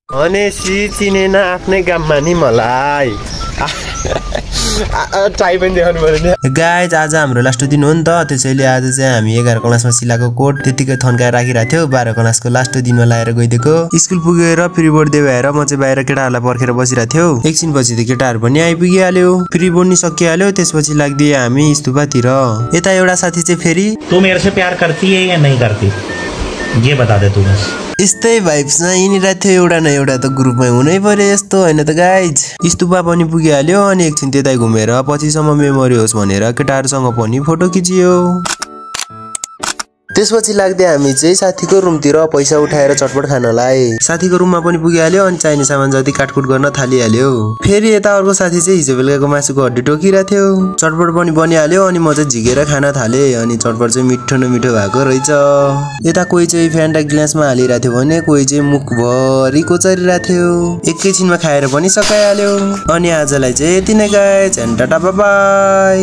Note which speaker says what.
Speaker 1: भनेसी चिनेन आफ्नै काममा नि मलाई ट्राई पनि देखाउनु पर्यो नि गाइज। आज हाम्रो लास्ट दिन हो नि त, त्यसैले आज चाहिँ हामी 11 क्लासमा सिलाएको कोड त्यतिकै थन्काएर राखिरहेको थियो। 12 क्लासको लास्ट दिनमा लाएर गइदिएको। स्कुल पुगेर प्री बोर्ड दिए भएर म चाहिँ बाहिर केटाहरूलाई पर्खेर बसिरहेको थियो। एकछिन पछि त केटाहरू पनि आइपुगिहाल्यो, प्री बोर्ड नि सकिहाल्यो। त्यसपछि लाग्दिए हामी स्तूपातिर। यता एउटा साथी चाहिँ फेरि
Speaker 2: तू मेरे से प्यार करती है या नहीं करती ये बता दे तू बस।
Speaker 1: यस्तै भाइब्समा हिँडिरहेको थियो। एउटा न एउटा त ग्रुपमै हुनै पर्यो, यस्तो होइन त गाइज। स्तूपा पनि पुगिहाल्यो अनि एकछिन त्यतै घुमेर पछिसम्म मेमोरी होस् भनेर केटाहरूसँग पनि फोटो खिचियो। त्यसपछि लाग्दै हामी चाहिँ साथीको रुमतिर पैसा उठाएर चटपट खानलाई। साथीको रुममा पनि पुगिहाल्यो अनि चाहिने सामान जति काटकुट गर्न थालिहाल्यो। फेरि यता अर्को साथी चाहिँ हिजो बेलुकाको मासुको हड्डी टोकिरहेको थियो। चटपट पनि बनिहाल्यो अनि म चाहिँ झिकेर खान थालेँ। अनि चटपट चाहिँ मिठो न मिठो भएको रहेछ। यता कोही चाहिँ फ्यान्टा ग्लासमा हालिरहेको थियो भने कोही चाहिँ मुखभरि कोचरिरहेको थियो। एकैछिनमा खाएर पनि सकाइहाल्यो। अनि आजलाई चाहिँ यति नै गाइज, टाटा बाइ बाइ।